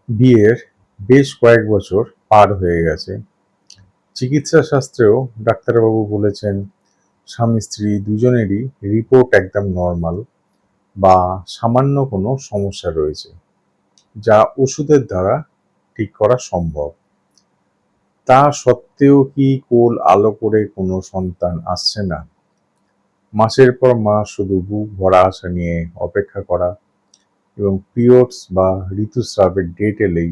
বিয়ের বেশ কয়েক বছর পার হয়ে গেছে। চিকিৎসা শাস্ত্রেও ডাক্তারবাবু বলেছেন স্বামী স্ত্রী দুজনেরই রিপোর্ট একদম নর্মাল বা সামান্য কোনো সমস্যা রয়েছে, যা ওষুধের দ্বারা ঠিক করা সম্ভব। তা সত্ত্বেও কি কোল আলো করে কোনো সন্তান আসছে না? মাসের পর মাস শুধু বুক ভরা আশা নিয়ে অপেক্ষা করা এবং পিরিয়ডস বা ঋতুস্রাবের ডেট এলেই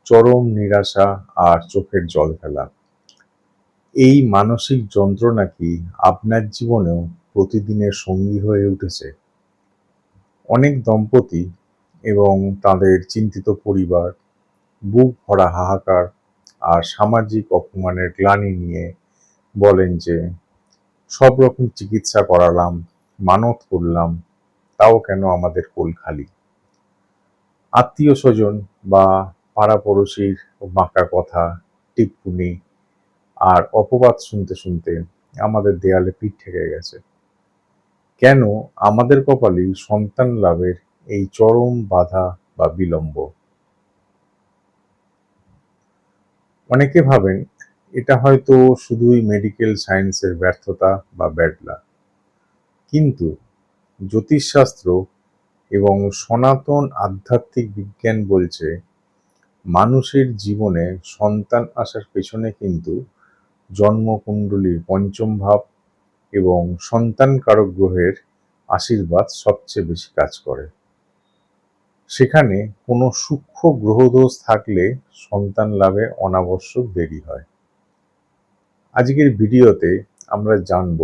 চরম নিরাশা আর চোখের জল ফেলা। এই মানসিক যন্ত্রণা কি আপনার জীবনেও প্রতিদিনের সঙ্গী হয়ে উঠেছে? অনেক দম্পতি এবং তাদের চিন্তিত পরিবার বুক ভরা হাহাকার আর সামাজিক অপমানের গ্লানি নিয়ে বলেন যে সব রকম চিকিৎসা করালাম, মানত করলাম, তাও কেন আমাদের কোল খালি। আত্মীয় স্বজন বা পাড়া পড়শির বাঁকা কথা, টিপ্পনি আর অপবাদ শুনতে শুনতে আমাদের দেয়ালে পিঠ ঠেকে গেছে। কেন আমাদের কপালেই সন্তান লাভের এই চরম বাধা বা বিলম্ব? অনেকে ভাবেন এটা হয়তো শুধুই মেডিকেল সায়েন্সের ব্যর্থতা বা ব্যাড লাক। কিন্তু জ্যোতিষশাস্ত্র এবং সনাতন আধ্যাত্মিক বিজ্ঞান বলছে মানুষের জীবনে সন্তান আসার পেছনে কিন্তু জন্মকুণ্ডলীর পঞ্চম ভাব এবং সন্তানকারক গ্রহের আশীর্বাদ সবচেয়ে বেশি কাজ করে। সেখানে কোনো সূক্ষ্ম গ্রহদোষ থাকলে সন্তান লাভে অনাবশ্যক দেরি হয়। আজকের ভিডিওতে আমরা জানব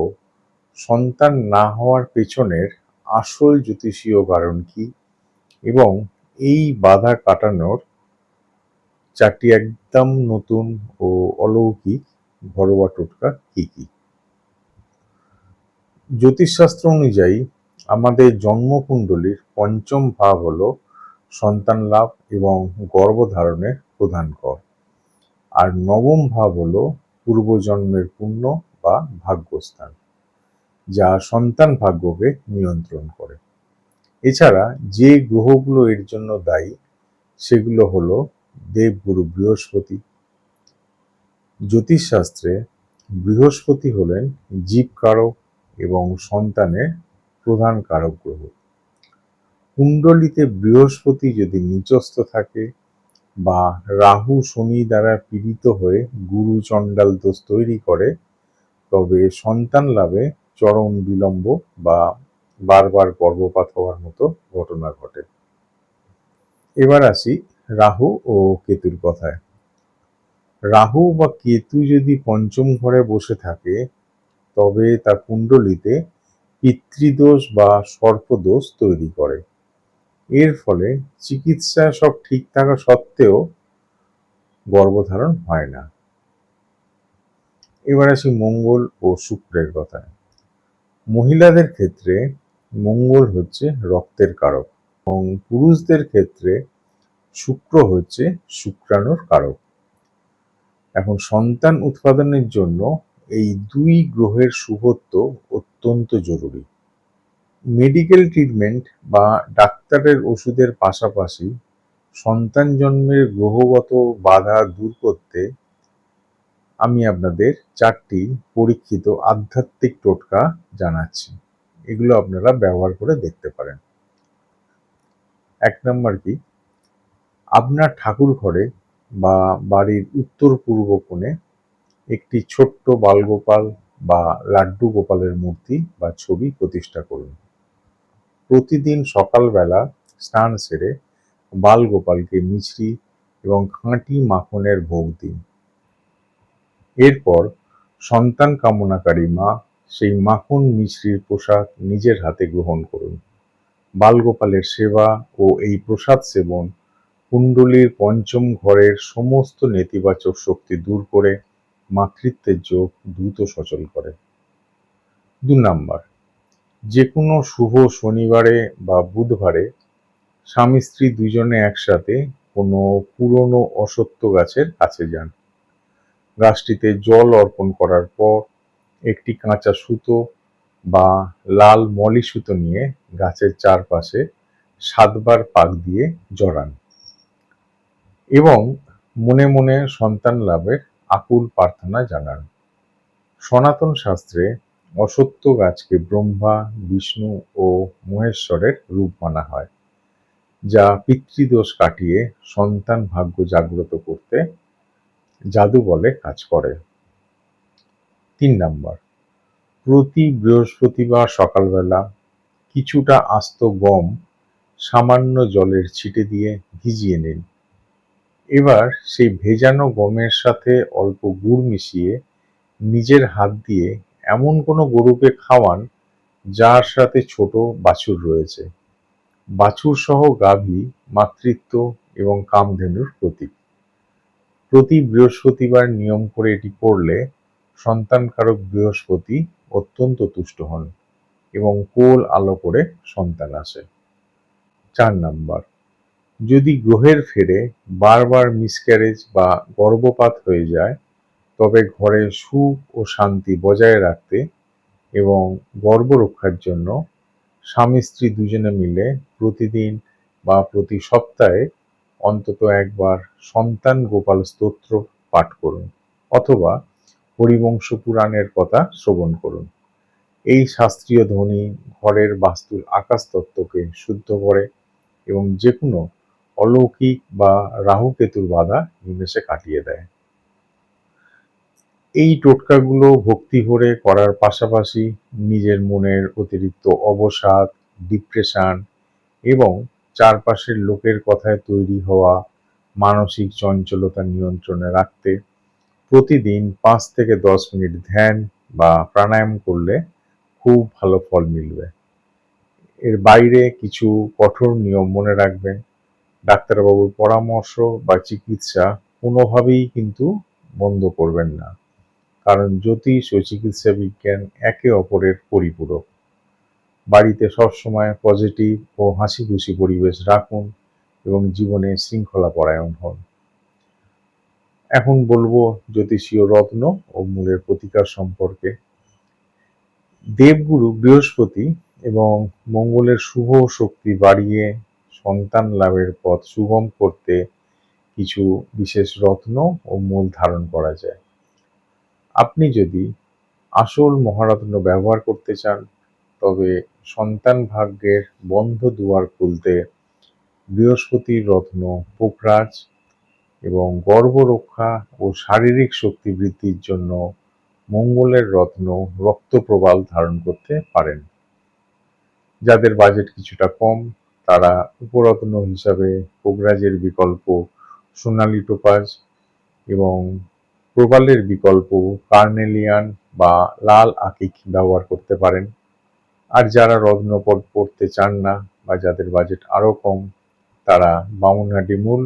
সন্তান না হওয়ার পেছনের আসল জ্যোতিষীয় কারণ কি এবং এই বাধা কাটানোর 4টি একদম নতুন ও অলৌকিক ঘরোয়া টোটকা কি কি। জ্যোতিষশাস্ত্র অনুযায়ী আমাদের জন্মকুণ্ডলীর পঞ্চম ভাব হলো সন্তান লাভ এবং গর্ভধারণের প্রধান ঘর, আর নবম ভাব হলো পূর্বজন্মের পুণ্য বা ভাগ্যস্থান, যা সন্তান ভাগ্যকে নিয়ন্ত্রণ করে। এছাড়া যে গ্রহগুলো এর জন্য দায়ী সেগুলো হলো দেবগুরু বৃহস্পতি। জ্যোতিষশাস্ত্রে বৃহস্পতি হলেন জীবকারক এবং সন্তানের প্রধান কারক গ্রহ। কুণ্ডলিতে বৃহস্পতি যদি নিচস্থ থাকে বা রাহু শনি দ্বারা পীড়িত হয়ে গুরু চণ্ডাল দোষ তৈরি করে, তবে সন্তান লাভে চরম বিলম্ব বা বারবার গর্ভপাত হওয়ার মতো ঘটনা ঘটে। এবার আসি রাহু ও কেতুর কথায়। রাহু বা কেতু যদি পঞ্চম ঘরে বসে থাকে তবে তা কুণ্ডলিতে পিতৃদোষ বা সর্পদোষ তৈরি করে। এর ফলে চিকিৎসা সব ঠিক থাকা সত্ত্বেও গর্ভধারণ হয় না। এবার আসি মঙ্গল ও শুক্রের কথায়। মহিলাদের ক্ষেত্রে মঙ্গল হচ্ছে রক্তের কারক এবং পুরুষদের ক্ষেত্রে শুক্র হচ্ছে শুক্রাণুর কারক। এখন সন্তান উৎপাদনের জন্য এই দুই গ্রহের শুভত্ব অত্যন্ত জরুরি। মেডিকেল ট্রিটমেন্ট বা ডাক্তারের ওষুধের পাশাপাশি সন্তান জন্মের গ্রহগত বাধা দূর করতে আমি আপনাদের 4টি পরীক্ষিত আধ্যাত্মিক টোটকা জানাচ্ছি। এগুলো আপনারা ব্যবহার করে দেখতে পারেন। 1 নম্বর কি, আপনার ঠাকুর ঘরে বা বাড়ির উত্তর পূর্ব কোণে একটি ছোট্ট বালগোপাল বা লাড্ডু গোপালের মূর্তি বা ছবি প্রতিষ্ঠা করুন। প্রতিদিন সকালবেলা স্নান সেরে বালগোপালকে মিছরি এবং খাঁটি মাখনের ভোগ দিন। এরপর সন্তান কামনাকারী মা সেই মাখন মিছরির প্রসাদ নিজের হাতে গ্রহণ করুন। বালগোপালের সেবা ও এই প্রসাদ সেবন কুণ্ডলীর পঞ্চম ঘরের সমস্ত নেতিবাচক শক্তি দূর করে মাতৃত্বের যোগ দ্রুত সচল করে। 2 নাম্বার, যে কোনো শুভ শনিবারে বা বুধবারে স্বামী স্ত্রী দুজনে একসাথে কোনো পুরনো অশ্বত্থ গাছের কাছে যান। গাছটিতে জল অর্পণ করার পর একটি কাঁচা সুতো বা লাল মলি সুতো নিয়ে গাছের চারপাশে 7 বার পাক দিয়ে জড়ান। এবং মনে মনে সন্তান লাভের আকুল প্রার্থনা জানান। সনাতন শাস্ত্রে অশ্বত্থ গাছকে ব্রহ্মা, বিষ্ণু ও মহেশ্বরের রূপ মানা হয়, যা পিতৃদোষ কাটিয়ে সন্তান ভাগ্য জাগ্রত করতে জাদু বলে কাজ করে। ৩ নাম্বার, প্রতি বৃহস্পতিবার সকালবেলা কিছুটা আস্ত গম সামান্য জলের ছিটে দিয়ে ভিজিয়ে নিন। এবার সেই ভেজানো গমের সাথে অল্প গুড় মিশিয়ে নিজের হাত দিয়ে এমন কোনো গরুকে খাওয়ান যার সাথে ছোট বাছুর রয়েছে। বাছুর সহ গাভী মাতৃত্ব এবং কামধেনুর প্রতীক। প্রতি বৃহস্পতিবার নিয়ম করে এটি করলে সন্তানকারক বৃহস্পতি অত্যন্ত তুষ্ট হন এবং কোল আলো করে সন্তান আসে। ৪ নাম্বার, যদি গ্রহের ফেরে বারবার মিসক্যারেজ বা গর্ভপাত হয়ে যায়, তবে ঘরে সুখ ও শান্তি বজায় রাখতে এবং গর্ভ রক্ষার জন্য স্বামী স্ত্রী দুজনে মিলে প্রতিদিন বা প্রতি সপ্তাহে অন্তত একবার সন্তান গোপাল স্তোত্র পাঠ করুন অথবা হরিবংশ পুরাণের কথা শ্রবণ করুন। এই শাস্ত্রীয় ধ্বনি ঘরের বাস্তুর আকাশ তত্ত্বকে শুদ্ধ করে এবং যে কোনো অলৌকিক বা রাহুকেতুর বাধা নিমেষে কাটিয়ে দেয়। এই টোটকাগুলো ভক্তি ভরে করার পাশাপাশি নিজের মনের অতিরিক্ত অবসাদ, ডিপ্রেশন এবং চারপাশের লোকের কথায় তৈরি হওয়া মানসিক চঞ্চলতা নিয়ন্ত্রণে রাখতে প্রতিদিন ৫ থেকে ১০ মিনিট ধ্যান বা প্রাণায়াম করলে খুব ভালো ফল মিলবে। এর বাইরে কিছু কঠোর নিয়ম মনে রাখবেন। ডাক্তারবাবুর পরামর্শ বা চিকিৎসা কোনোভাবেই কিন্তু বন্ধ করবেন না, কারণ জ্যোতিষ ও চিকিৎসা বিজ্ঞান একে অপরের পরিপূরক। বাড়িতে সবসময় পজিটিভ ও হাসিখুশি পরিবেশ রাখুন এবং জীবনে শৃঙ্খলা পরায়ণ হন। এখন বলবো জ্যোতিষীয় রত্ন ও মূলের প্রতিকার সম্পর্কে। দেবগুরু বৃহস্পতি এবং মঙ্গলের শুভ শক্তি বাড়িয়ে সন্তান লাভের পথ সুগম করতে কিছু বিশেষ রত্ন ও মূল ধারণ করা যায়। আপনি যদি আসল মহারত্ন ব্যবহার করতে চান, তবে সন্তান ভাগ্যের বন্ধ দুয়ার খুলতে বৃহস্পতির রত্ন পোখরাজ এবং গর্ভ রক্ষা ও শারীরিক শক্তি বৃদ্ধির জন্য মঙ্গলের রত্ন রক্তপ্রবাল ধারণ করতে পারেন। যাদের বাজেট কিছুটা কম, তারা উপরত্ন হিসাবে পোখরাজের বিকল্প সোনালী টোপাজ এবং প্রবালের বিকল্প কার্নেলিয়ান বা লাল আকিক ব্যবহার করতে পারেন। আর যারা রত্ন পড়তে চান না বা যাদের বাজেট আরও কম, তারা বামুনহাটি মূল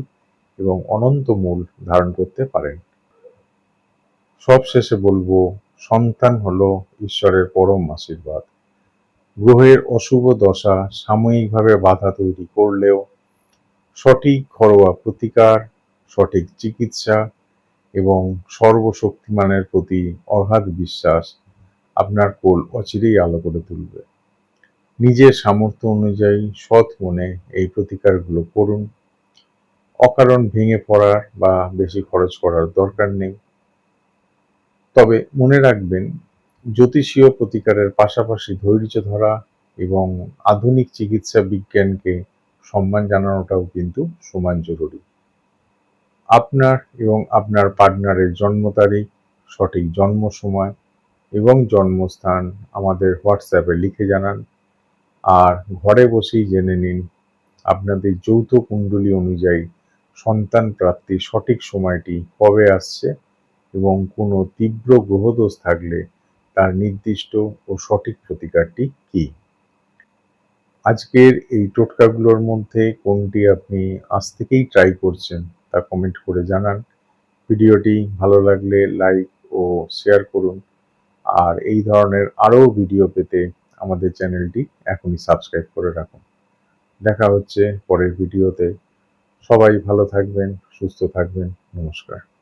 এবং অনন্ত মূল ধারণ করতে পারেন। সবশেষে বলবো, সন্তান হলো ঈশ্বরের পরম আশীর্বাদ। গ্রহের অশুভ দশা সাময়িকভাবে বাধা তৈরি করলেও সঠিক ঘরোয়া প্রতিকার, সঠিক চিকিৎসা এবং সর্বশক্তিমানের প্রতি অগাধ বিশ্বাস আপনার কোল অচিরেই আলো করে তুলবে। নিজের সামর্থ্য অনুযায়ী সৎ মনে এই প্রতিকারগুলো করুন। অকারণ ভেঙে পড়ার বা বেশি খরচ করার দরকার নেই। তবে মনে রাখবেন, জ্যোতিষীয় প্রতিকারের পাশাপাশি ধৈর্য ধরা এবং আধুনিক চিকিৎসা বিজ্ঞানকে সম্মান জানানোটাও কিন্তু সমান জরুরি। আপনার এবং আপনার পার্টনারের জন্ম তারিখ, সঠিক জন্ম সময় এবং জন্মস্থান আমাদের হোয়াটসঅ্যাপে লিখে জানান। আর ঘরে বসেই জেনে নিন আপনাদের যৌথ কুণ্ডলী অনুযায়ী সন্তান প্রাপ্তির সঠিক সময়টি কবে আসছে এবং কোনো তীব্র গ্রহদোষ থাকলে তার নির্দিষ্ট ও সঠিক প্রতিকারটি কী। আজকের এই টোটকাগুলোর মধ্যে কোনটি আপনি আজ থেকেই ট্রাই করছেন তা কমেন্ট করে জানান। ভিডিওটি ভালো লাগলে লাইক ও শেয়ার করুন। আর এই ধরনের আরও ভিডিও পেতে আমাদের চ্যানেলটি এখনই সাবস্ক্রাইব করে রাখুন। দেখা হচ্ছে পরের ভিডিওতে। সবাই ভালো থাকবেন, সুস্থ থাকবেন। নমস্কার।